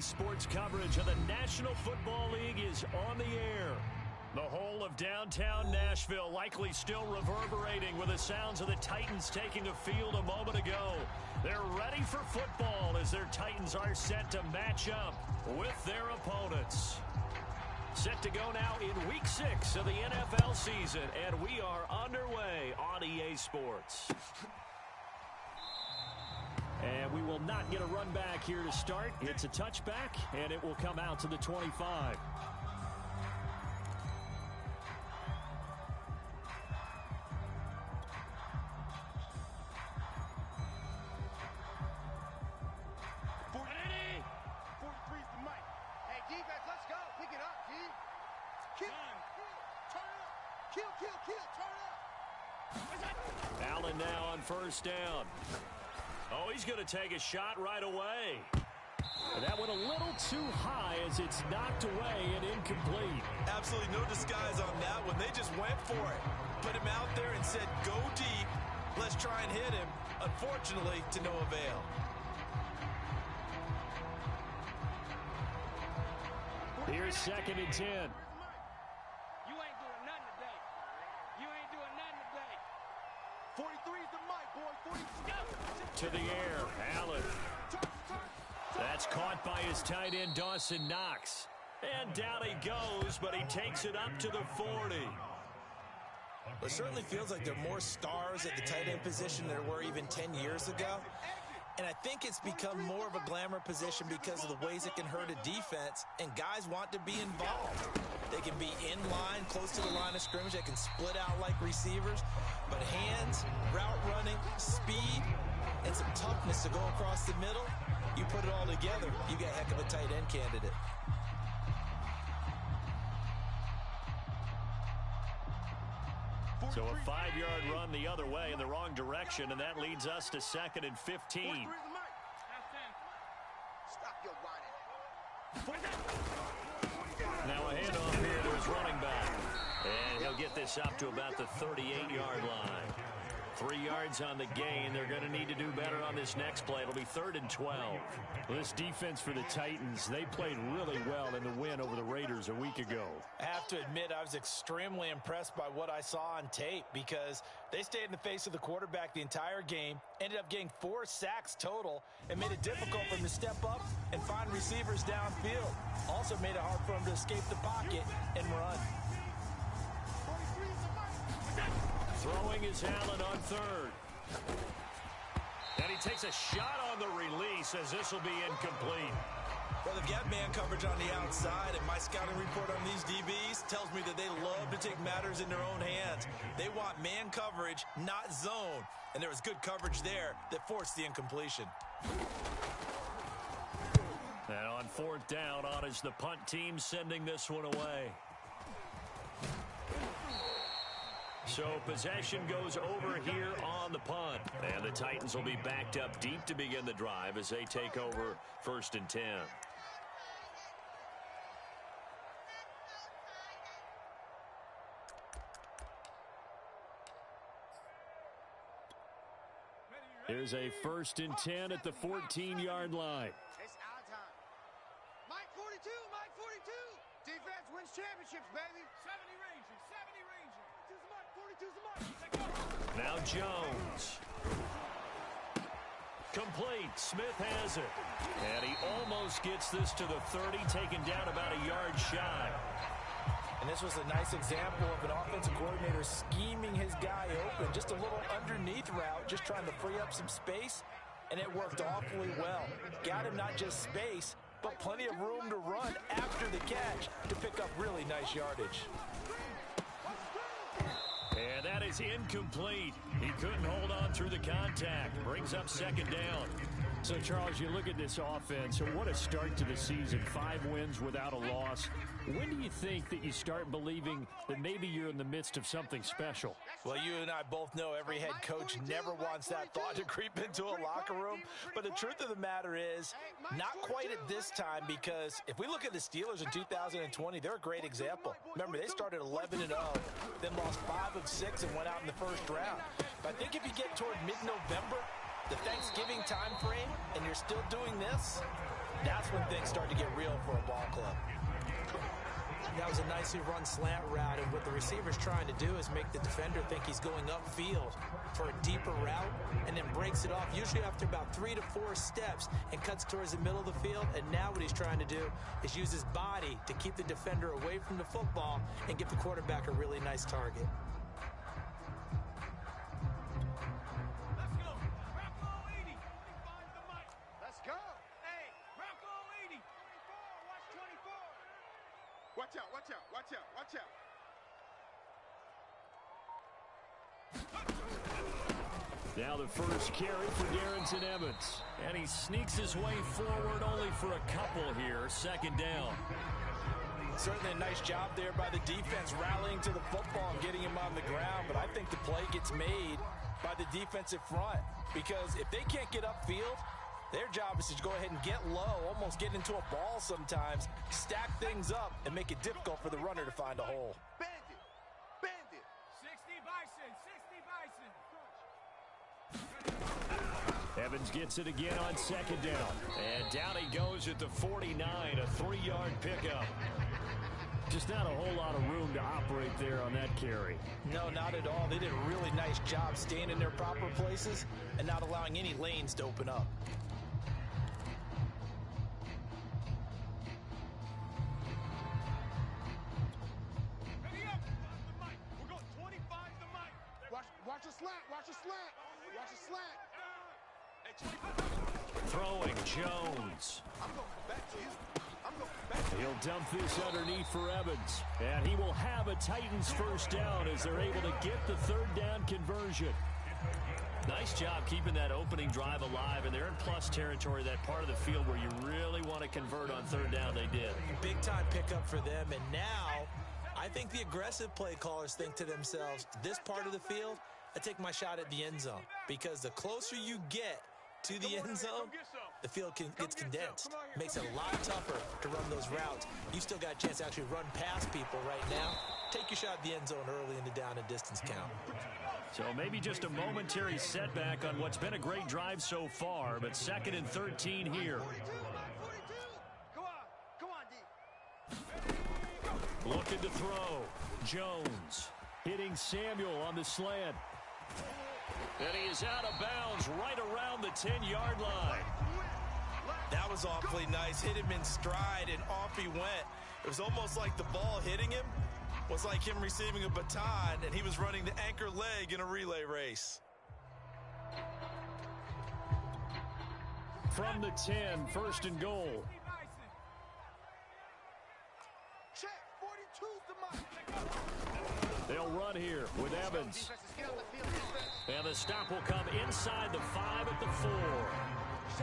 Sports coverage of the National Football League is on the air. The whole of downtown Nashville likely still reverberating with the sounds of the Titans taking the field a moment ago. They're ready for football as their Titans are set to match up with their opponents. Set to go now in Week 6 of the NFL season, and we are underway on EA Sports. And we will not get a run back here to start. It's a touchback, and it will come out to the 25. Allen now on first down. Oh, he's going to take a shot right away. And that went a little too high as it's knocked away and incomplete. Absolutely no disguise on that one. They just went for it. Put him out there and said, go deep. Let's try and hit him. Unfortunately, to no avail. Here's 2nd and 10. You ain't doing nothing today. You ain't doing nothing today. 43 is the mic, boy. 43. To the air, Allen. That's caught by his tight end, Dawson Knox. And down he goes, but he takes it up to the 40. It certainly feels like there are more stars at the tight end position than there were even 10 years ago. And I think it's become more of a glamour position because of the ways it can hurt a defense, and guys want to be involved. They can be in line, close to the line of scrimmage. They can split out like receivers. But hands, route running, speed, and some toughness to go across the middle, you put it all together, you get a heck of a tight end candidate. So a 5-yard run the other way in the wrong direction, and that leads us to 2nd and 15. Now a handoff here to his running back. And he'll get this up to about the 38-yard line. 3 yards on the gain. They're going to need to do better on this next play. It'll be 3rd and 12. This defense for the Titans, they played really well in the win over the Raiders a week ago. I have to admit, I was extremely impressed by what I saw on tape because they stayed in the face of the quarterback the entire game, ended up getting 4 sacks total, and made it difficult for him to step up and find receivers downfield. Also made it hard for him to escape the pocket and run. Throwing is Allen on 3rd. And he takes a shot on the release as this will be incomplete. Well, they've got man coverage on the outside, and my scouting report on these DBs tells me that they love to take matters in their own hands. They want man coverage, not zone. And there was good coverage there that forced the incompletion. And on 4th down, on is the punt team sending this one away. So possession goes over here on the punt. And the Titans will be backed up deep to begin the drive as they take over 1st and 10. Here's a 1st and 10 at the 14-yard line. It's our time. Mike 42, Mike 42. Defense wins championships, baby. 70 Rangers, 70 Rangers. 42's the mic. Now Jones. Complete. Smith has it. And he almost gets this to the 30, taken down about a yard shy. And this was a nice example of an offensive coordinator scheming his guy open. Just a little underneath route, just trying to free up some space. And it worked awfully well. Got him not just space, but plenty of room to run after the catch to pick up really nice yardage. And that is incomplete. He couldn't hold on through the contact. Brings up 2nd down. So, Charles, you look at this offense, and what a start to the season. 5 wins without a loss. When do you think that you start believing that maybe you're in the midst of something special? Well, you and I both know every head coach never wants that thought to creep into a locker room. But the truth of the matter is, not quite at this time, because if we look at the Steelers in 2020, they're a great example. Remember, they started 11-0, then lost 5 of 6 and went out in the first round. But I think if you get toward mid-November, the Thanksgiving time frame, and you're still doing this, that's when things start to get real for a ball club. That was a nicely run slant route, and what the receiver's trying to do is make the defender think he's going upfield for a deeper route, and then breaks it off, usually after about 3 to 4 steps, and cuts towards the middle of the field. And now what he's trying to do is use his body to keep the defender away from the football and give the quarterback a really nice target. Let's go. Hey, Rocco 80. 24, watch 24. Watch out, watch out, watch out, watch out. Now the first carry for Darrynton Evans. And he sneaks his way forward only for a couple here. Second down. Certainly a nice job there by the defense rallying to the football and getting him on the ground. But I think the play gets made by the defensive front, because if they can't get upfield, their job is to go ahead and get low, almost get into a ball sometimes, stack things up, and make it difficult for the runner to find a hole. Bandit, bandit. 60 Bison, 60 Bison. Evans gets it again on second down. And down he goes at the 49, a 3-yard pickup. Just not a whole lot of room to operate there on that carry. No, not at all. They did a really nice job staying in their proper places and not allowing any lanes to open up. Ready up. The mic. We're going 25 the mic. Watch a slant, watch a slant. Watch a slant. Hey, 25. Throwing Jones. I'm going back to you. I'm going back to you. He'll dump this underneath for Evans. And he will have a Titans first down as they're able to get the third down conversion. Nice job keeping that opening drive alive, and they're in plus territory, that part of the field where you really want to convert on third down. They did. Big time pickup for them, and now I think the aggressive play callers think to themselves, this part of the field, I take my shot at the end zone, because the closer you get to the end zone, the field gets condensed. Makes it a lot tougher to run those routes. You still got a chance to actually run past people right now. Take your shot at the end zone early in the down and distance count. So maybe just a momentary setback on what's been a great drive so far, but 2nd and 13 here. 42. Come on, D. Looking to throw. Jones hitting Samuel on the slant. And he is out of bounds right around the 10-yard line. That was awfully nice. Hit him in stride, and off he went. It was almost like the ball hitting him was like him receiving a baton, and he was running the anchor leg in a relay race. From the 10, 1st and goal. Check. 42's the mic. They'll run here with Evans. And the stop will come inside the 5 at the 4.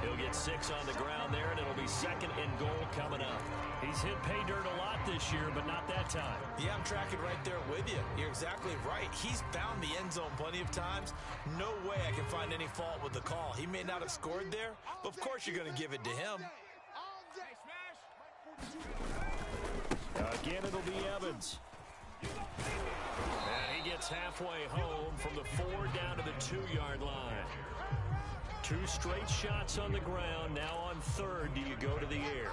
He'll get 6 on the ground there, and it'll be 2nd and goal coming up. He's hit pay dirt a lot this year, but not that time. Yeah, I'm tracking right there with you. You're exactly right. He's found the end zone plenty of times. No way I can find any fault with the call. He may not have scored there, but of course you're going to give it to him. Again, it'll be Evans. And he gets halfway home from the 4 down to the 2-yard line. 2 straight shots on the ground. Now on 3rd, do you go to the air?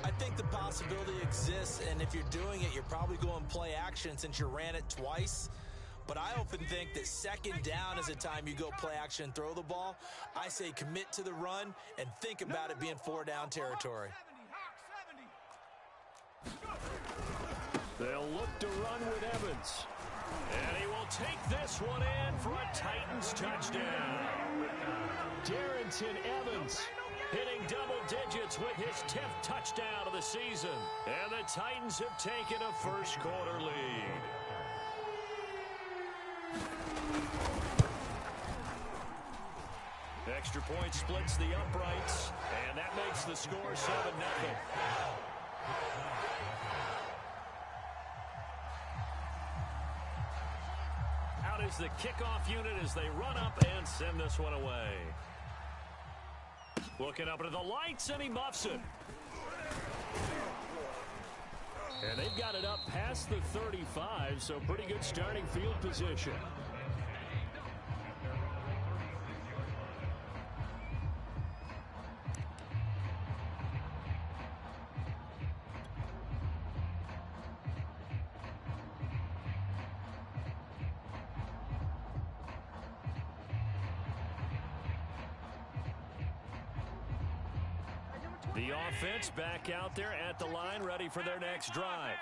I think the possibility exists, and if you're doing it, you're probably going play action since you ran it twice. But I often think that 2nd down is the time you go play action and throw the ball. I say commit to the run and think about it being 4 down territory. They'll look to run with Evans. And he will take this one in for a Titans touchdown. Darrynton Evans hitting double digits with his 10th touchdown of the season. And the Titans have taken a first-quarter lead. Extra point splits the uprights, and that makes the score 7-0. Out is the kickoff unit as they run up and send this one away. Looking up into the lights, and he muffs it. And they've got it up past the 35, so pretty good starting field position. The offense back out there at the line, ready for their next drive.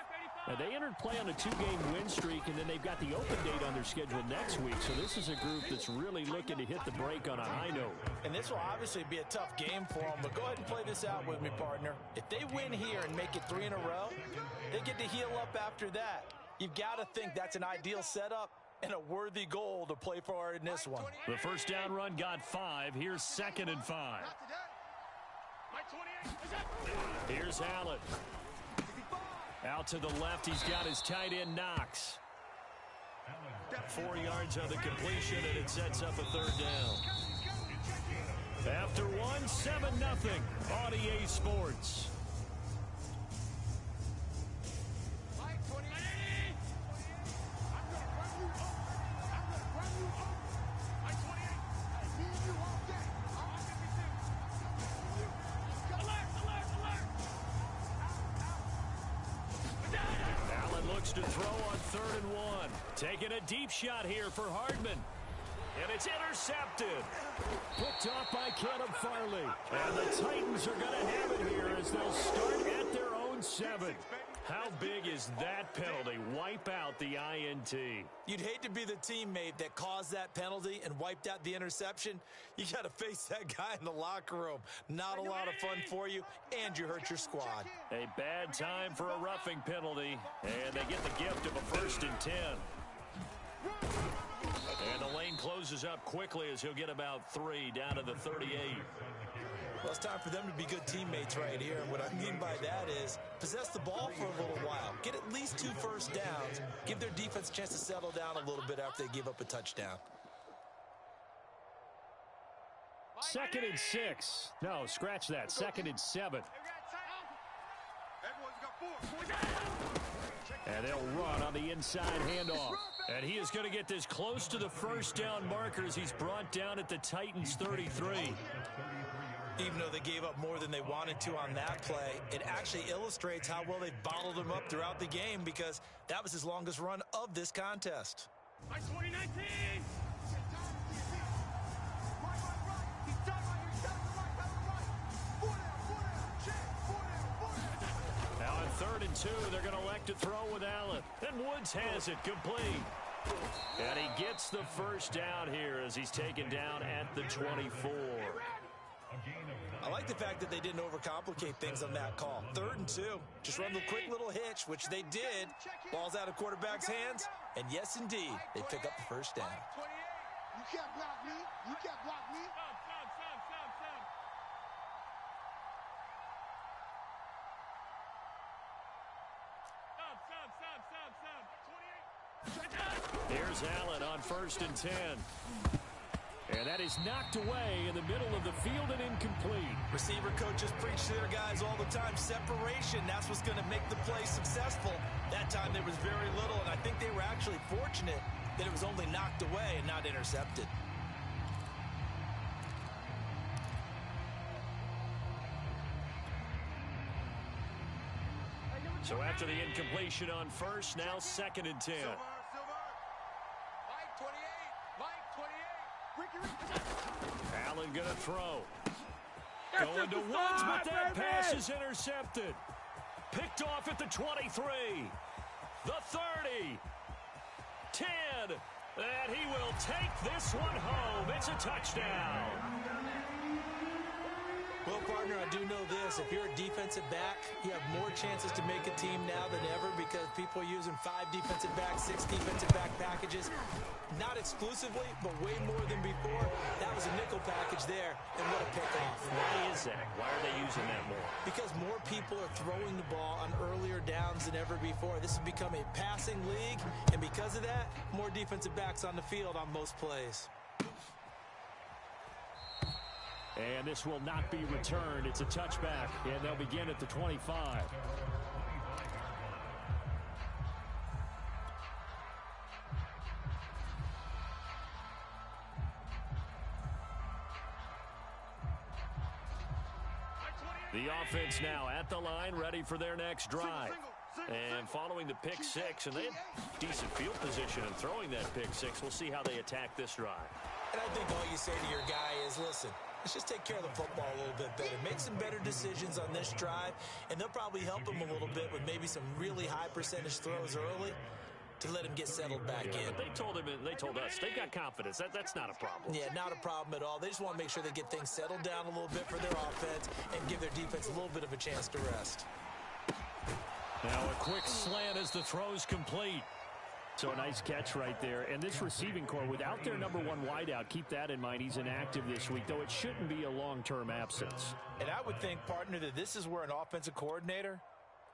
Now, they entered play on a 2-game win streak, and then they've got the open date on their schedule next week. So this is a group that's really looking to hit the break on a high note. And this will obviously be a tough game for them, but go ahead and play this out with me, partner. If they win here and make it 3 in a row, they get to heal up after that. You've got to think that's an ideal setup and a worthy goal to play for in this one. The first down run got 5. Here's 2nd and 5. Here's Allen. Out to the left, he's got his tight end, Knox. 4 yards on the completion, and it sets up a 3rd down. After 1, 7-0 on EA Sports. To throw on 3rd and 1. Taking a deep shot here for Hardman. And it's intercepted. Picked off by Caleb Farley. And the Titans are going to have it here as they'll start at their own 7. How big is that penalty? Wipe out the INT. You'd hate to be the teammate that caused that penalty and wiped out the interception. You got to face that guy in the locker room. Not a lot of fun for you, and you hurt your squad. A bad time for a roughing penalty, and they get the gift of a 1st and 10. And the lane closes up quickly as he'll get about 3 down to the 38. Well, it's time for them to be good teammates right here. And what I mean by that is possess the ball for a little while. Get at least 2 first downs. Give their defense a chance to settle down a little bit after they give up a touchdown. 2nd and 6. No, scratch that. 2nd and 7. And they'll run on the inside handoff. And he is going to get this close to the 1st down marker as he's brought down at the Titans 33. Even though they gave up more than they wanted to on that play, it actually illustrates how well they've bottled them up throughout the game because that was his longest run of this contest. Now on 3rd and 2, they're going to elect to throw with Allen. And Woods has it complete. And he gets the 1st down here as he's taken down at the 24. I like the fact that they didn't overcomplicate things on that call. 3rd and 2. Just run the quick little hitch, which they did. Ball's out of quarterback's hands. And yes, indeed, they pick up the 1st down. You can't block me. You can't block me. Here's Allen on 1st and 10. And that is knocked away in the middle of the field and incomplete. Receiver coaches preach to their guys all the time. Separation, that's what's going to make the play successful. That time there was very little, and I think they were actually fortunate that it was only knocked away and not intercepted. So after the incompletion on 1st, now 2nd and 10. Allen going to throw. Going to Woods, but that pass is intercepted. Picked off at the 23. The 30. 10. And he will take this one home. It's a touchdown. Well, partner, I do know this. If you're a defensive back, you have more chances to make a team now than ever because people are using 5 defensive backs, 6 defensive back packages. Not exclusively, but way more than before. That was a nickel package there, and what a pickoff. Why is that? Why are they using that more? Because more people are throwing the ball on earlier downs than ever before. This has become a passing league, and because of that, more defensive backs on the field on most plays. And this will not be returned. It's a touchback, and they'll begin at the 25. The offense now at the line, ready for their next drive. And following the pick 6, and they had decent field position in throwing that pick 6. We'll see how they attack this drive. And I think all you say to your guy is, listen, Let's just take care of the football a little bit better. Make some better decisions on this drive, and they'll probably help him a little bit with maybe some really high percentage throws early to let him get settled back in. But they told us they've got confidence. That's not a problem. Yeah, not a problem at all. They just want to make sure they get things settled down a little bit for their offense and give their defense a little bit of a chance to rest. Now a quick slant as the throw's complete. So a nice catch right there. And this receiving core, without their number one wideout, keep that in mind. He's inactive this week, though it shouldn't be a long-term absence. And I would think, partner, that this is where an offensive coordinator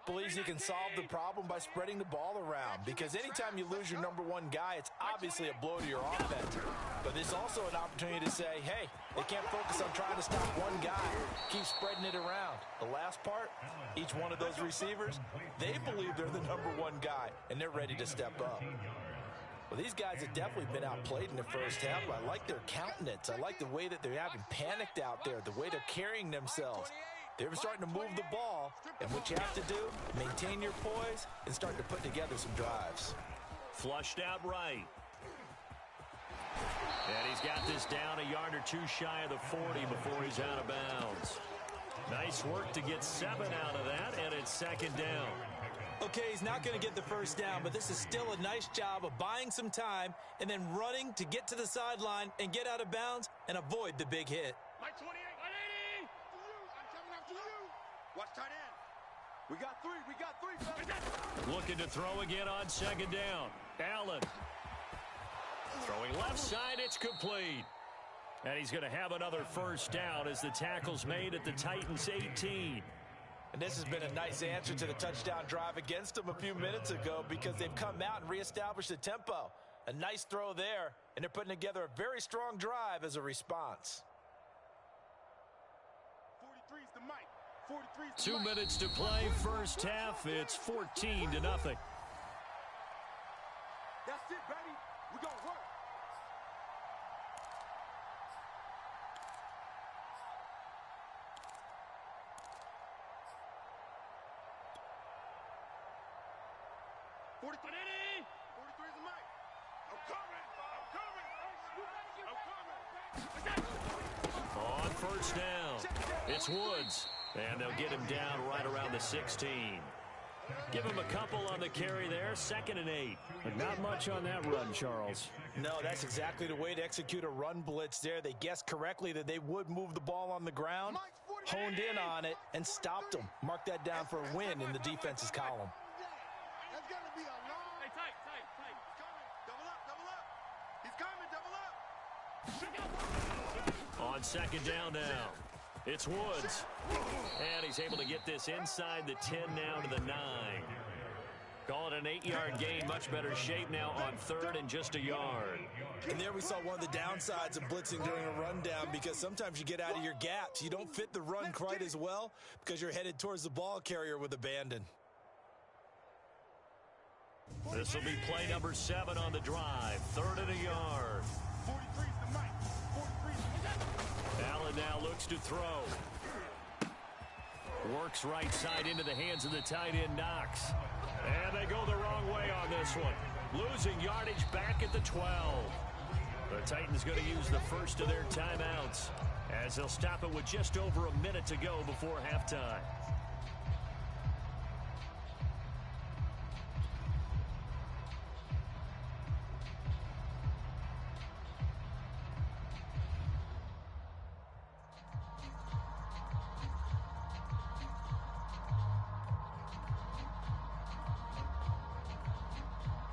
believes he can solve the problem by spreading the ball around. Because anytime you lose your number one guy, it's obviously a blow to your offense. But it's also an opportunity to say, hey, they can't focus on trying to stop one guy. Keep spreading it around. The last part, each one of those receivers, they believe they're the number one guy, and they're ready to step up. Well, these guys have definitely been outplayed in the first half. I like their countenance. I like the way that they're having panicked out there, the way they're carrying themselves. They're starting to move the ball, and what you have to do, maintain your poise and start to put together some drives. Flushed out right. And he's got this down a yard or two shy of the 40 before he's out of bounds. Nice work to get 7 out of that, and it's second down. Okay, he's not going to get the first down, but this is still a nice job of buying some time and then running to get to the sideline and get out of bounds and avoid the big hit. Mike 28, 180. I'm coming after you. Watch tight end. We got three, fellas. Looking to throw again on second down. Allen. Throwing left side, it's complete. And he's going to have another first down as the tackle's made at the Titans 18. And this has been a nice answer to the touchdown drive against them a few minutes ago because they've come out and reestablished the tempo. A nice throw there, and they're putting together a very strong drive as a response. 43's the mic. 43's the 2 mic. minutes to play, first half. It's 14-0. That's it, baby. We're going to work. On first down, it's Woods. And they'll get him down right around the 16. Give him a couple on the carry there, 2nd and 8. But not much on that run, Charles. No, that's exactly the way to execute a run blitz there. They guessed correctly that they would move the ball on the ground, honed in on it, and stopped them. Mark that down for a win in the defense's column. That's going to be a long... Hey, tight. Double up. On second down now, it's Woods. And he's able to get this inside the 10 now to the 9. Call it an 8-yard gain. Much better shape now on 3rd and just a yard. And there we saw one of the downsides of blitzing during a rundown because sometimes you get out of your gaps. You don't fit the run quite as well because you're headed towards the ball carrier with abandon. This will be play number 7 on the drive. 3rd and a yard. 43's the mic. 43's the mic. Allen now looks to throw. Works right side into the hands of the tight end, Knox. And they go the wrong way on this one. Losing yardage back at the 12. The Titans going to use the first of their timeouts as they'll stop it with just over a minute to go before halftime.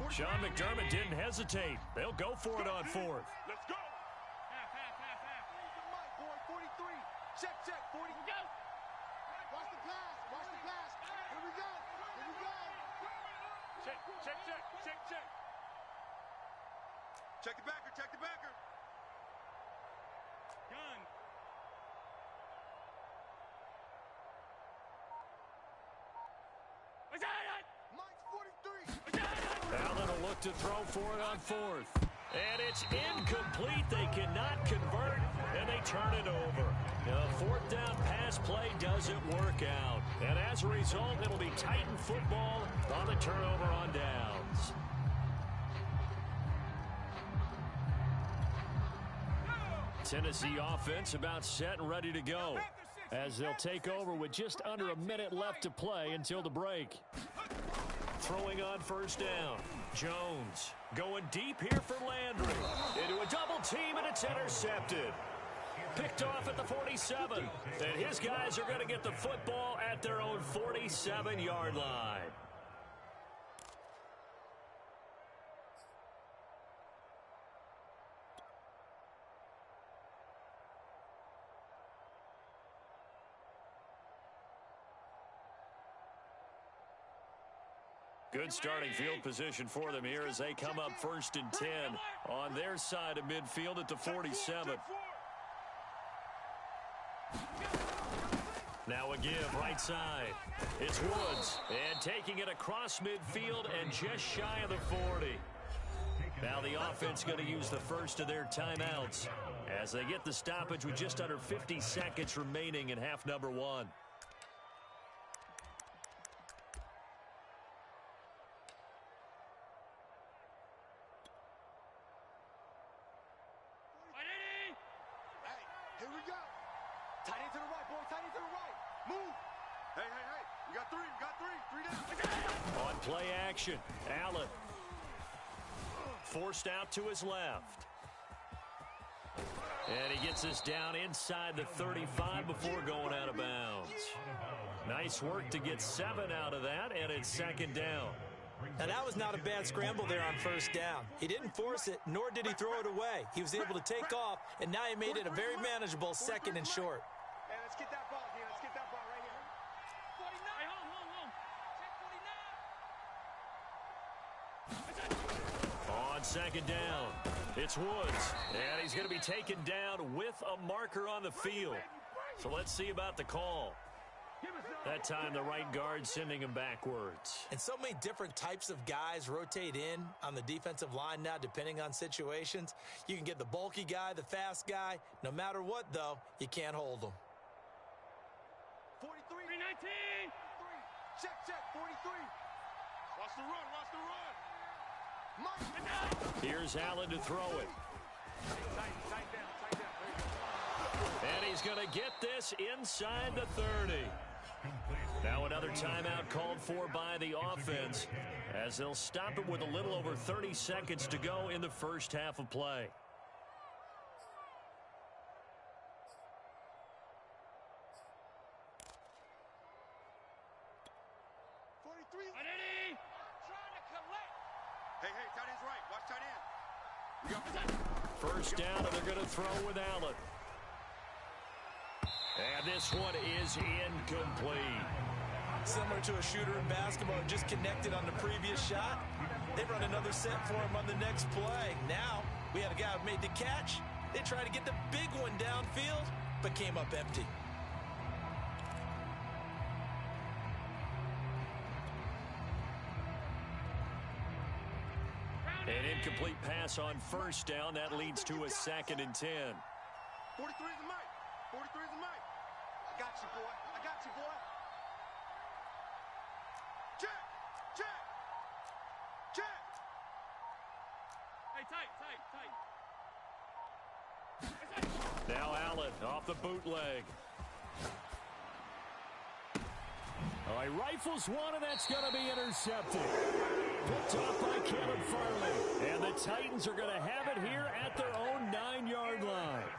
Sean McDermott didn't hesitate. They'll go for it on 4th. Let's go. Half. Here's the mic, boy. 43. Check. 40. Go. Watch the pass. Here we go. Check. Check the backer. Gun. Mike's 43. Allen will look to throw for it on 4th. And it's incomplete. They cannot convert, and they turn it over. The 4th down pass play doesn't work out. And as a result, it'll be Titan football on the turnover on downs. Tennessee offense about set and ready to go, as they'll take over with just under a minute left to play until the break. Throwing on first down. Jones going deep here for Landry. Into a double team, and it's intercepted. Picked off at the 47. And his guys are going to get the football at their own 47-yard line. Good starting field position for them here as they come up 1st and 10 on their side of midfield at the 47. Now a give right side. It's Woods, and taking it across midfield and just shy of the 40. Now the offense going to use the first of their timeouts as they get the stoppage with just under 50 seconds remaining in half number 1. Here we go. Tight end to the right, boy. Tight end to the right. Move. Hey. We got three. 3 down. On play action, Allen. Forced out to his left. And he gets us down inside the 35 before going out of bounds. Nice work to get 7 out of that, and it's 2nd down. Now, that was not a bad scramble there on first down. He didn't force it, nor did he throw it away. He was able to take off, and now he made it a very manageable 2nd and short. Hey, let's get that ball, D. Let's get that ball right here. 49. On 2nd down, it's Woods, and he's going to be taken down with a marker on the field. So let's see about the call. That time the right guard sending him backwards. And so many different types of guys rotate in on the defensive line now, depending on situations. You can get the bulky guy, the fast guy. No matter what, though, you can't hold them. 43. 319. Check. 43. Watch the run. Here's Allen to throw it. Tight down. And he's going to get this inside the 30. Now another timeout called for by the offense as they'll stop it with a little over 30 seconds to go in the first half of play. Hey, tight end's right. Watch tight end. First down, and they're going to throw with Allen. And this one is incomplete. Similar to a shooter in basketball, just connected on the previous shot. They run another set for him on the next play. Now, we had a guy who made the catch. They tried to get the big one downfield, but came up empty. An incomplete pass on first down. That leads to a 2nd and 10. 43 is the mic. 43 is the mic. I got you, boy. Check. Hey, tight. Now Allen off the bootleg. Oh, he rifles one, and that's going to be intercepted. Picked off by Caleb Farley. And the Titans are going to have it here at their own 9-yard line.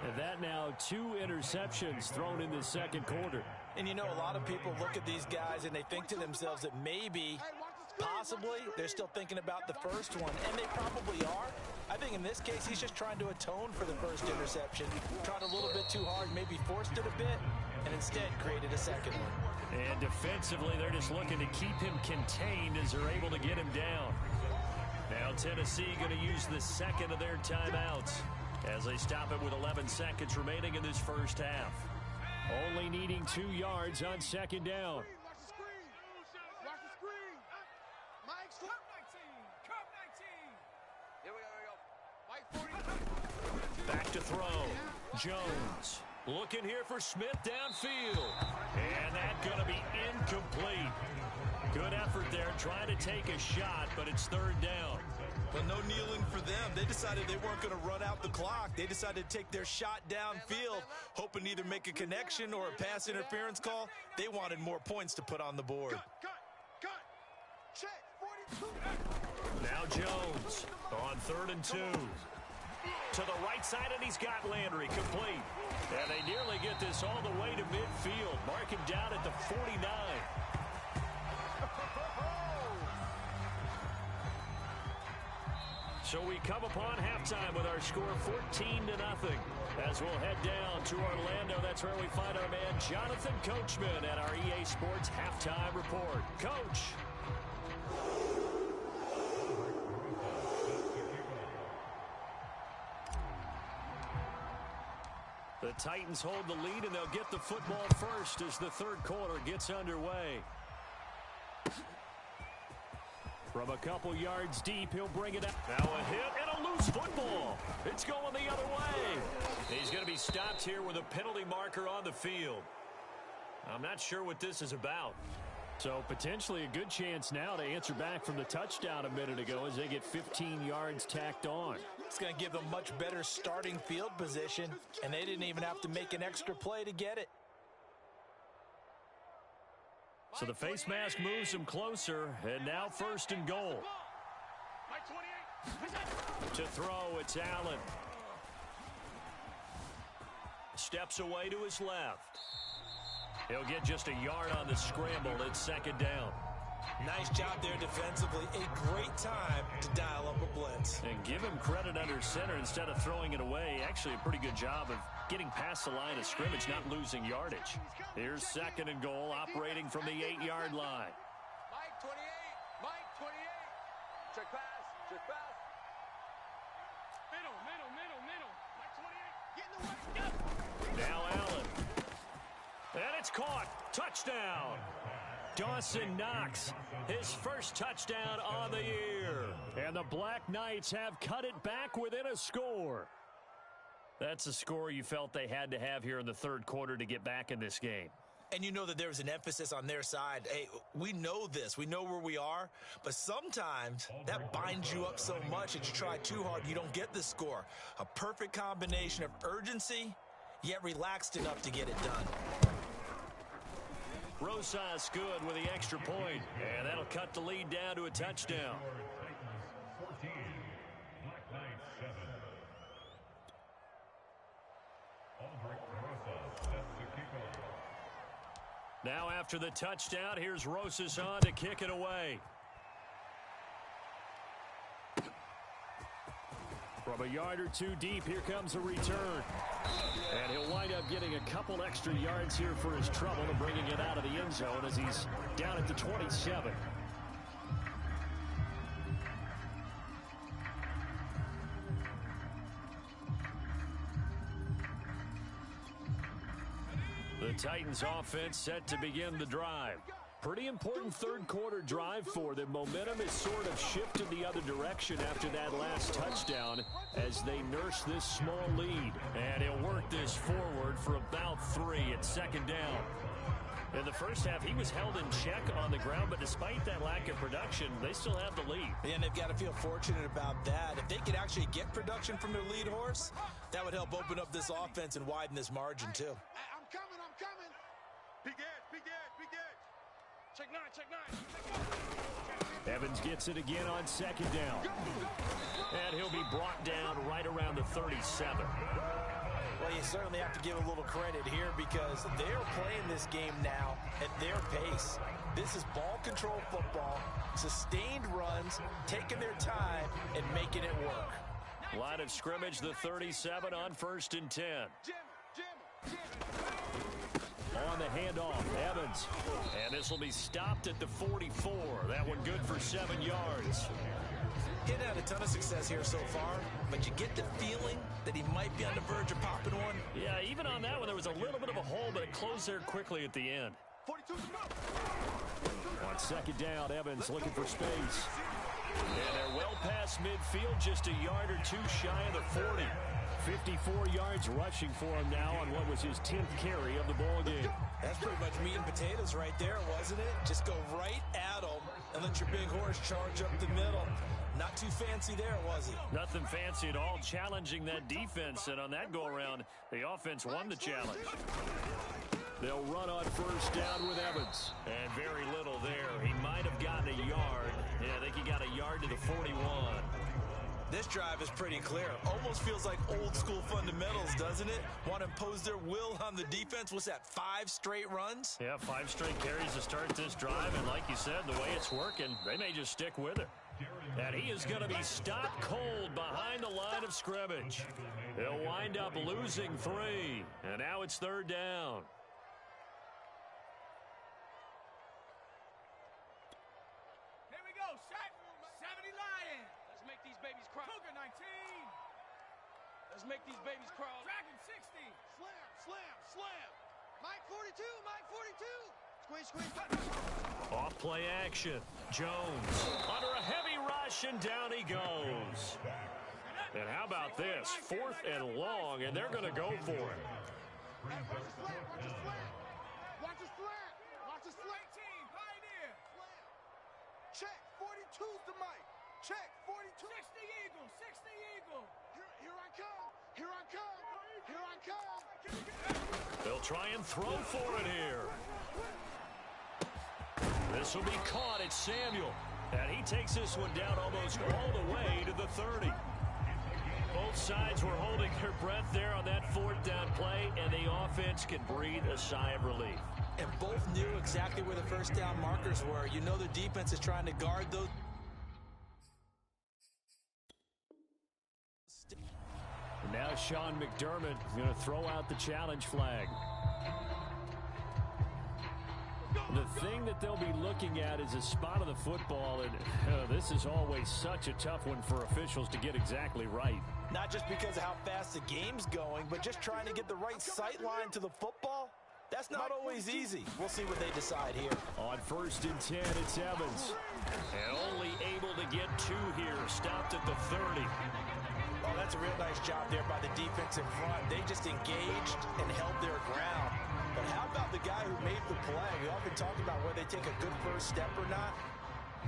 And that now 2 interceptions thrown in the second quarter. And you know, a lot of people look at these guys and they think to themselves that maybe, possibly, they're still thinking about the first one. And they probably are. I think in this case, he's just trying to atone for the first interception. Tried a little bit too hard, maybe forced it a bit, and instead created a second one. And defensively, they're just looking to keep him contained as they're able to get him down. Now Tennessee going to use the second of their timeouts as they stop it with 11 seconds remaining in this first half. Only needing 2 yards on 2nd down. Watch the screen. Mike, Cup 19. Here we go. Mike 40. Back to throw. Jones looking here for Smith downfield. And that's going to be incomplete. Good effort there, trying to take a shot, but it's third down. Well, no kneeling for them. They decided they weren't going to run out the clock. They decided to take their shot downfield, hoping to either make a connection or a pass interference call. They wanted more points to put on the board. Cut. Check. 42. Now Jones on 3rd and 2. To the right side, and he's got Landry complete. And they nearly get this all the way to midfield. Mark him down at the 49. So we come upon halftime with our score 14-0 as we'll head down to Orlando. That's where we find our man Jonathan Coachman at our EA Sports Halftime Report. Coach. The Titans hold the lead, and they'll get the football first as the third quarter gets underway. From a couple yards deep, he'll bring it up. Now a hit and a loose football. It's going the other way. He's going to be stopped here with a penalty marker on the field. I'm not sure what this is about. So potentially a good chance now to answer back from the touchdown a minute ago as they get 15 yards tacked on. It's going to give them much better starting field position, and they didn't even have to make an extra play to get it. So the face mask moves him closer, and now 1st and goal. To throw, it's Allen. Steps away to his left. He'll get just a yard on the scramble. It's 2nd down. Nice job there defensively. A great time to dial up a blitz. And give him credit under center instead of throwing it away. Actually a pretty good job of getting past the line of scrimmage, not losing yardage. Here's 2nd and goal, operating from the 8-yard line. Mike 28. Mike 28. Check pass. Check pass. Middle. Mike 28. Get in the way. Go. Now Allen. And it's caught. Touchdown. Dawson Knox, his first touchdown on the year. And the Black Knights have cut it back within a score. That's a score you felt they had to have here in the third quarter to get back in this game. And you know that there's an emphasis on their side. Hey, we know this. We know where we are. But sometimes that binds you up so much that you try too hard, you don't get the score. A perfect combination of urgency, yet relaxed enough to get it done. Rosas good with the extra point, and that'll cut the lead down to a touchdown. Now after the touchdown, here's Rosas on to kick it away. From a yard or two deep, here comes a return. And he'll wind up getting a couple extra yards here for his trouble and bringing it out of the end zone as he's down at the 27. The Titans offense set to begin the drive. Pretty important third quarter drive for them. Momentum has sort of shifted the other direction after that last touchdown as they nurse this small lead. And he'll work this forward for about 3 at 2nd down. In the first half, he was held in check on the ground, but despite that lack of production, they still have the lead. And they've got to feel fortunate about that. If they could actually get production from their lead horse, that would help open up this offense and widen this margin too. I'm coming. Big edge. Check nine. Evans gets it again on 2nd down. And he'll be brought down right around the 37. Well, you certainly have to give a little credit here because they're playing this game now at their pace. This is ball control football, sustained runs, taking their time, and making it work. Line of scrimmage, the 37 on 1st and 10. Jim. On the handoff, Evans. And this will be stopped at the 44. That one good for 7 yards. He'd had a ton of success here so far, but you get the feeling that he might be on the verge of popping one. Yeah, even on that one, there was a little bit of a hole, but it closed there quickly at the end. 42 to go. On 2nd down, Evans looking for space. And they're well past midfield, just a yard or two shy of the 40. 54 yards rushing for him now on what was his 10th carry of the ball game. That's pretty much meat and potatoes right there, wasn't it? Just go right at them and let your big horse charge up the middle. Not too fancy there, was it? Nothing fancy at all, challenging that defense, and on that go-around, the offense won the challenge. They'll run on first down with Evans. And very little there. He might have gotten a yard. Yeah, I think he got a yard to the 41. This drive is pretty clear. Almost feels like old school fundamentals, doesn't it? Want to impose their will on the defense. What's that, 5 straight runs? Yeah, 5 straight carries to start this drive, and like you said, the way it's working, they may just stick with it. And he is going to be stopped cold behind the line of scrimmage. He'll wind up losing 3, and now it's 3rd down. Here we go, set. 70 Lions. Let's make these babies cry. Cougar 19. Let's make these babies crawl. Dragon 60. Slam, slam, slam. Mike 42, Mike 42. Squeeze, squeeze. Off play action. Jones under a heavy rush, and down he goes. And how about this? 4th and long, and they're going to go for it. Hey, watch the slam, watch the slam. Watch the slam. Watch the slam. 18, Pioneer. Slam. Check, 42's the Mike. Check, 42. 60 Eagle, 60 Eagle. Here I come. Here I come. Here I come. They'll try and throw for it here. This will be caught. It's Samuel. And he takes this one down almost all the way to the 30. Both sides were holding their breath there on that 4th down play, and the offense can breathe a sigh of relief. And both knew exactly where the first down markers were. You know the defense is trying to guard those. And now Sean McDermott going to throw out the challenge flag. The thing that they'll be looking at is a spot of the football, and this is always such a tough one for officials to get exactly right. Not just because of how fast the game's going, but just trying to get the right sight line to the football. That's not always easy. We'll see what they decide here. On 1st and 10, it's Evans. And only able to get 2 here. Stopped at the 30. Oh, that's a real nice job there by the defense in front. They just engaged and held their ground. But how about the guy who made the play? We often talk about whether they take a good first step or not.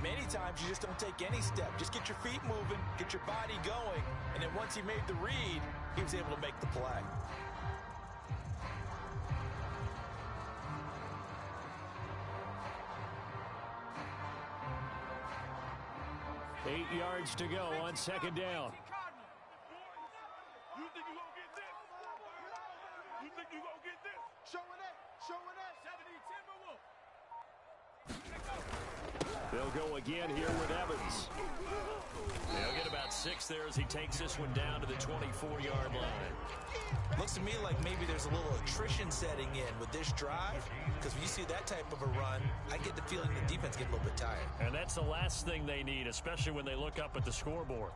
Many times you just don't take any step. Just get your feet moving, get your body going, and then once he made the read, he was able to make the play. Eight yards to go on 2nd down. You think you gonna get this? You think you gonna get this? Showing it, showing it. 70 Timberwolf. They'll go again here with Evans. They'll get about 6 there as he takes this one down to the 24-yard line. Looks to me like maybe there's a little attrition setting in with this drive, because when you see that type of a run, I get the feeling the defense gets a little bit tired. And that's the last thing they need, especially when they look up at the scoreboard.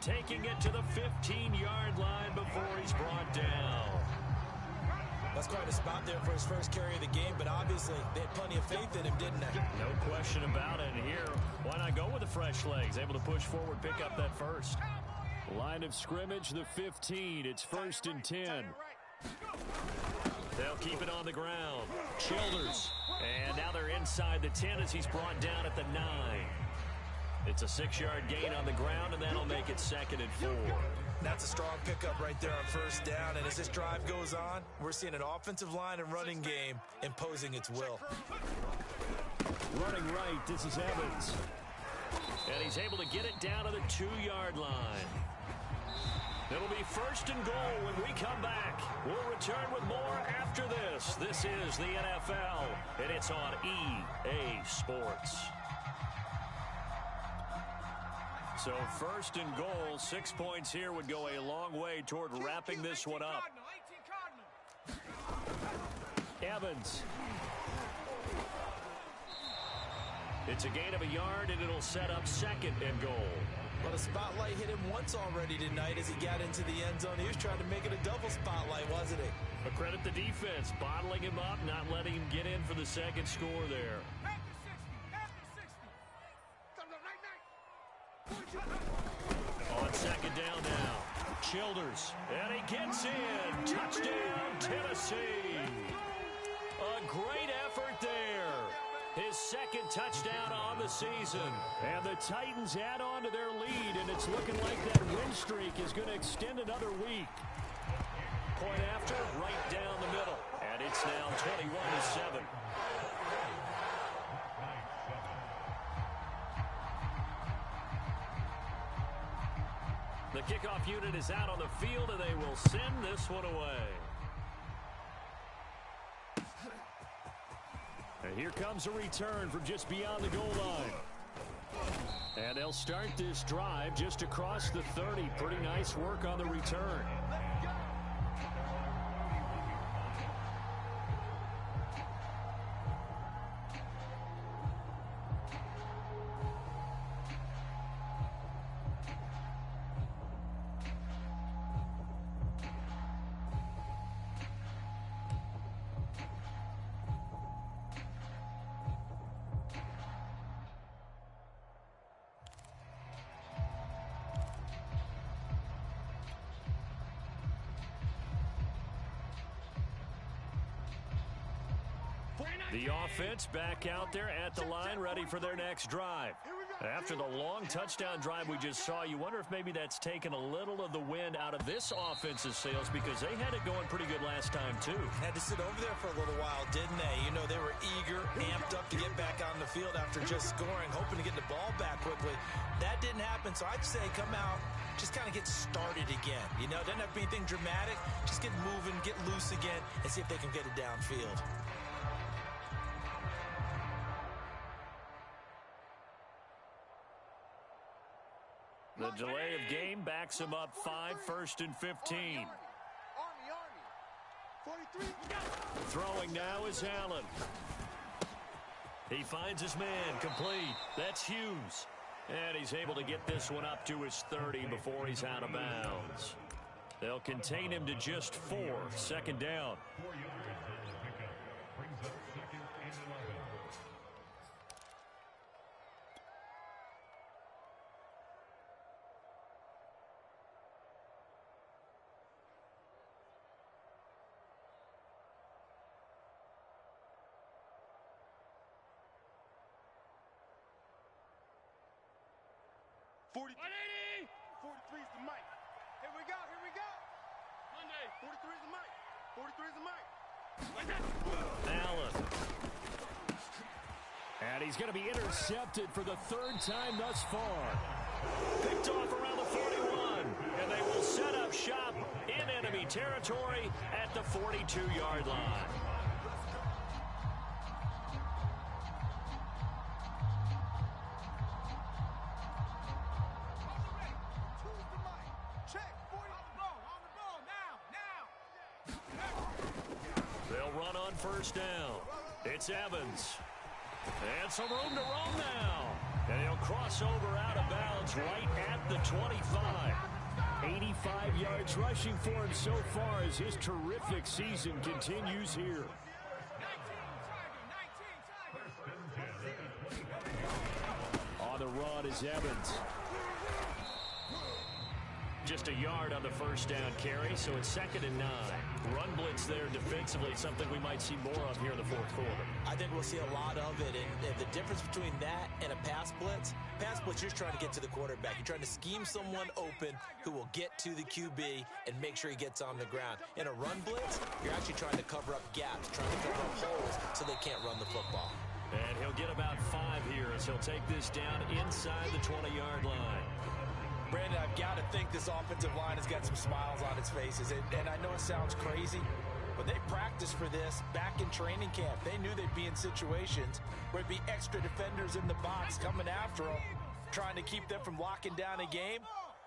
Taking it to the 15-yard line before he's brought down. That's quite a spot there for his first carry of the game, but obviously they had plenty of faith in him, didn't they? No question about it. And here, why not go with the fresh legs? Able to push forward, pick up that first. Line of scrimmage, the 15. It's 1st and 10. They'll keep it on the ground. Childers. And now they're inside the 10 as he's brought down at the 9. It's a 6-yard gain on the ground, and that'll make it 2nd and 4. That's a strong pickup right there on first down, and as this drive goes on, we're seeing an offensive line and running game imposing its will. Running right, this is Evans. And he's able to get it down to the 2-yard line. It'll be 1st and goal when we come back. We'll return with more after this. This is the NFL, and it's on EA Sports. So 1st and goal, 6 points here would go a long way toward wrapping this one up. Evans. It's a gain of a yard, and it'll set up 2nd and goal. Well, the spotlight hit him once already tonight as he got into the end zone. He was trying to make it a double spotlight, wasn't he? But credit the defense, bottling him up, not letting him get in for the 2nd score there. On 2nd down now. Childers, and he gets in. Touchdown, Tennessee. A great effort there. His 2nd touchdown on the season. And the Titans add on to their lead, and it's looking like that win streak is going to extend another week. Point after, right down the middle. And it's now 21-7. The kickoff unit is out on the field, and they will send this one away. And here comes a return from just beyond the goal line. And they'll start this drive just across the 30. Pretty nice work on the return. The offense back out there at the line, ready for their next drive. After the long touchdown drive we just saw, you wonder if maybe that's taken a little of the wind out of this offense's sails, because they had it going pretty good last time, too. Had to sit over there for a little while, didn't they? You know, they were eager, amped up to get back on the field after just scoring, hoping to get the ball back quickly. That didn't happen, so I'd say come out, just kind of get started again. You know, doesn't have to be anything dramatic. Just get moving, get loose again, and see if they can get it downfield. The delay of game backs him up 5, 1st and 15. Throwing now is Allen. He finds his man, complete. That's Hughes. And he's able to get this one up to his 30 before he's out of bounds. They'll contain him to just 4, 2nd down. Here we go. Monday. 43 is the mic. 43 is the mic. Allen. And he's going to be intercepted for the 3rd time thus far. Picked off around the 41. And they will set up shop in enemy territory at the 42-yard line. First down. It's Evans. And some room to roam now. And he'll cross over out of bounds right at the 25. 85 yards rushing for him so far as his terrific season continues here. On the run is Evans. Just a yard on the first down carry, so it's 2nd and 9. Run blitz there defensively, something we might see more of here in the 4th quarter. I think we'll see a lot of it, and the difference between that and a pass blitz, you're trying to get to the quarterback. You're trying to scheme someone open who will get to the QB and make sure he gets on the ground. In a run blitz, you're actually trying to cover up gaps, trying to cover up holes so they can't run the football. And he'll get about 5 here as he'll take this down inside the 20-yard line. Brandon, I've got to think this offensive line has got some smiles on its faces. And I know it sounds crazy, but they practiced for this back in training camp. They knew they'd be in situations where there'd be extra defenders in the box coming after them, trying to keep them from locking down a game.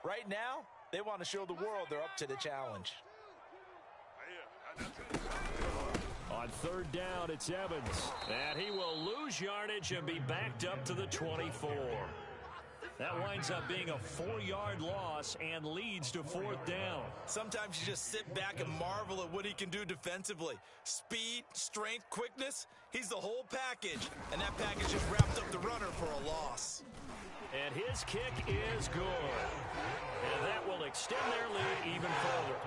Right now, they want to show the world they're up to the challenge. On third down, it's Evans. And he will lose yardage and be backed up to the 24. That winds up being a 4-yard loss and leads to fourth down. Sometimes you just sit back and marvel at what he can do defensively. Speed, strength, quickness, he's the whole package. And that package just wrapped up the runner for a loss. And his kick is good. And that will extend their lead even further.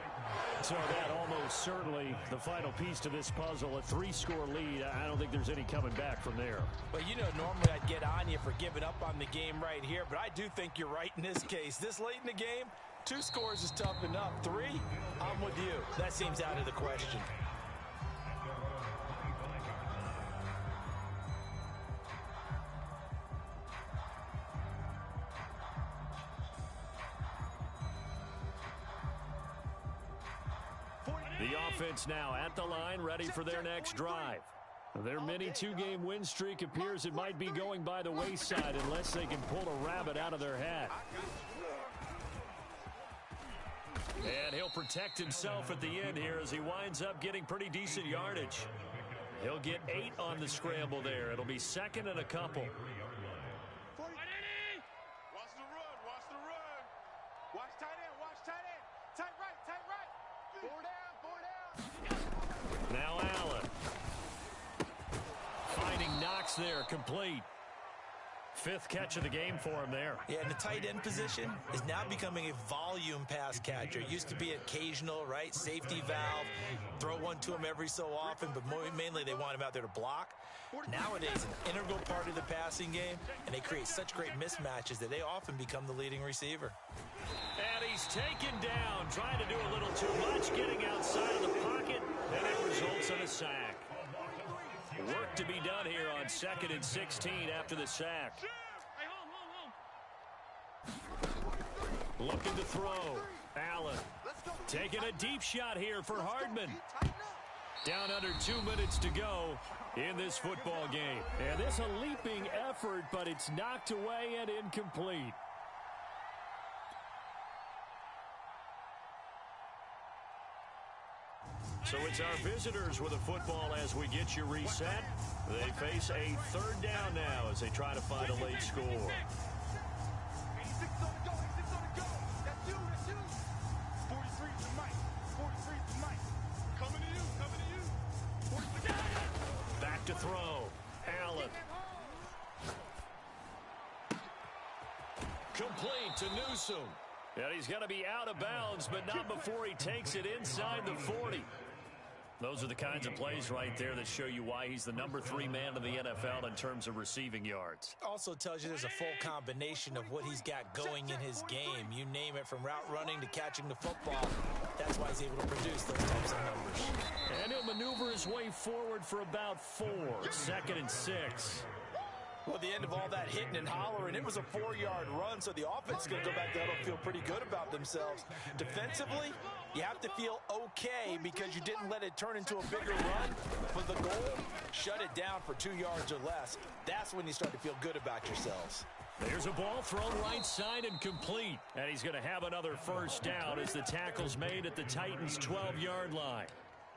So that almost certainly the final piece to this puzzle, a 3-score lead. I don't think there's any coming back from there. Well, you know, normally I'd get on you for giving up on the game right here, but I do think you're right in this case. This late in the game, 2 scores is tough enough. 3, I'm with you. That seems out of the question. The offense now at the line, ready for their next drive. Their mini 2-game win streak appears it might be going by the wayside unless they can pull a rabbit out of their hat. And he'll protect himself at the end here as he winds up getting pretty decent yardage. He'll get 8 on the scramble there. It'll be second and a couple. Watch the run, watch the run. Watch tight end, watch tight end. Tight right, tight right. 4 down, 4 down. Now Allen. Finding Knox there, complete. 5th catch of the game for him there. Yeah, and the tight end position is now becoming a volume pass catcher. It used to be occasional, right? Safety valve. Throw one to him every so often, but mainly they want him out there to block. Nowadays, an integral part of the passing game, and they create such great mismatches that they often become the leading receiver. And he's taken down, trying to do a little too much, getting outside of the pocket, and it results in a sack. Work to be done here on 2nd and 16 after the sack. Looking to throw. Allen taking a deep shot here for Hardman. Down under 2 minutes to go in this football game. And this a leaping effort, but it's knocked away and incomplete. So it's our visitors with a football as we get you reset. They face a 3rd down now as they try to find a late score. 86 on the go, 86 on the go. That's you, that's you. 43 to Mike, 43 to Mike. Coming to you, coming to you. 43. Back to throw. Allen. Complete to Newsome. And he's going to be out of bounds, but not before he takes it inside the 40. Those are the kinds of plays right there that show you why he's the number 3 man in the NFL in terms of receiving yards. Also tells you there's a full combination of what he's got going in his game. You name it, from route running to catching the football. That's why he's able to produce those types of numbers. And he'll maneuver his way forward for about 4. 2nd and 6. Well, at the end of all that hitting and hollering, it was a 4-yard run, so the offense is going to go back there and feel pretty good about themselves. Defensively, you have to feel okay because you didn't let it turn into a bigger run. For the goal, shut it down for 2 yards or less. That's when you start to feel good about yourselves. There's a ball thrown right side and complete. And he's going to have another first down as the tackle's made at the Titans' 12-yard line.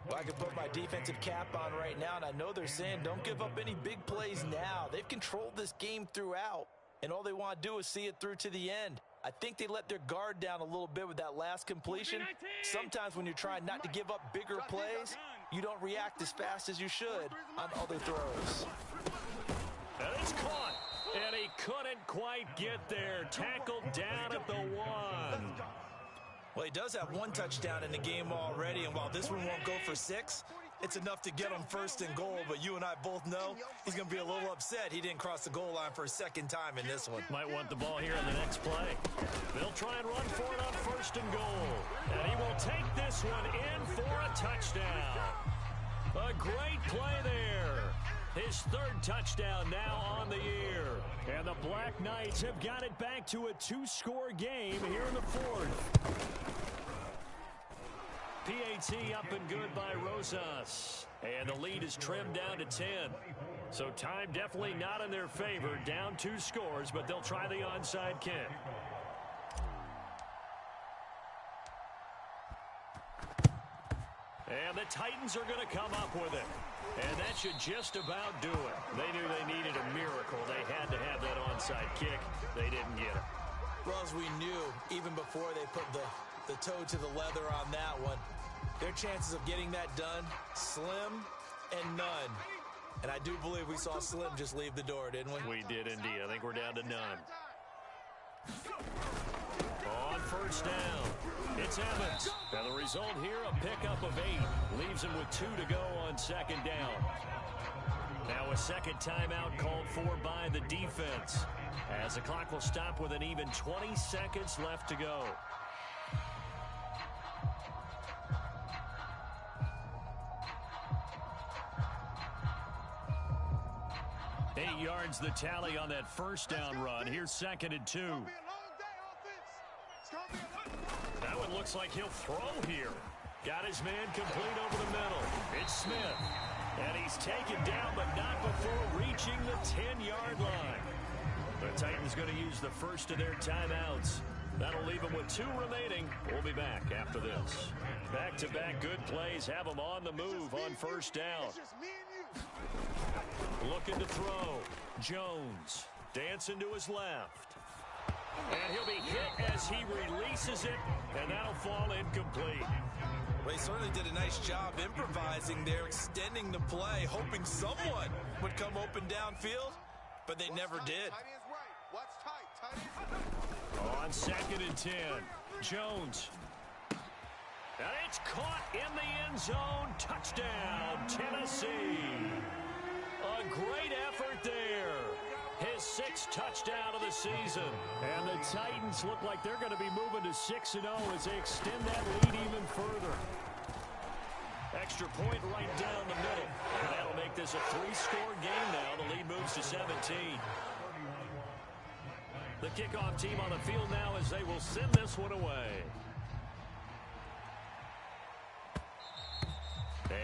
Well, I can put my defensive cap on right now, and I know they're saying don't give up any big plays now. They've controlled this game throughout, and all they want to do is see it through to the end. I think they let their guard down a little bit with that last completion. Sometimes when you're trying not to give up bigger plays, you don't react as fast as you should on other throws. And it's caught, and he couldn't quite get there. Tackled down at the 1. Well, he does have 1 touchdown in the game already, and while this one won't go for 6, it's enough to get him 1st and goal, but you and I both know he's going to be a little upset he didn't cross the goal line for a 2nd time in this one. Might want the ball here in the next play. They'll try and run for it on 1st and goal. And he will take this one in for a touchdown. A great play there. His 3rd touchdown now on the year. And the Black Knights have got it back to a 2-score game here in the 4th. PAT up and good by Rosas. And the lead is trimmed down to 10. So time definitely not in their favor. Down 2 scores, but they'll try the onside kick. And the Titans are going to come up with it. And that should just about do it. They knew they needed a miracle. They had to have that onside kick. They didn't get it. Well, as we knew, even before they put the toe to the leather on that one, their chances of getting that done, slim and none. And I do believe we saw Slim just leave the door, didn't we? We did indeed. I think we're down to none. On first down, it's Evans. And the result here, a pickup of 8. Leaves him with 2 to go on second down. Now a second timeout called for by the defense, as the clock will stop with an even 20 seconds left to go. 8 yards the tally on that first down run. Here's 2nd and 2. That one looks like he'll throw here. Got his man complete over the middle. It's Smith. And he's taken down, but not before reaching the 10-yard line. The Titans going to use the first of their timeouts. That'll leave them with 2 remaining. We'll be back after this. Back-to-back good plays have them on the move on first down. Looking to throw. Jones dancing to his left. And he'll be hit as he releases it, and that'll fall incomplete. Well, he certainly did a nice job improvising there, extending the play, hoping someone would come open downfield, but they never did. On 2nd and 10, Jones. And it's caught in the end zone. Touchdown, Tennessee. A great effort there. His 6th touchdown of the season. And the Titans look like they're going to be moving to 6-0 as they extend that lead even further. Extra point right down the middle. And that'll make this a 3-score game now. The lead moves to 17. The kickoff team on the field now as they will send this one away.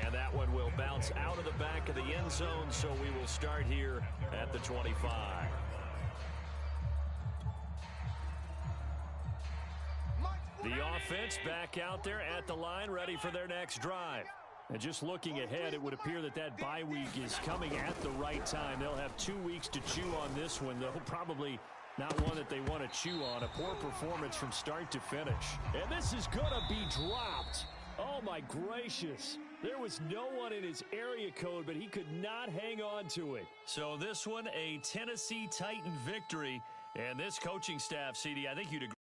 And that one will bounce out of the back of the end zone, so we will start here at the 25. The offense back out there at the line, ready for their next drive. And just looking ahead, it would appear that bye week is coming at the right time. They'll have 2 weeks to chew on this one, though probably not one that they want to chew on. A poor performance from start to finish. And this is going to be dropped. Oh, my gracious. There was no one in his area code, but he could not hang on to it. So this one, a Tennessee Titan victory. And this coaching staff, CD, I think you'd agree.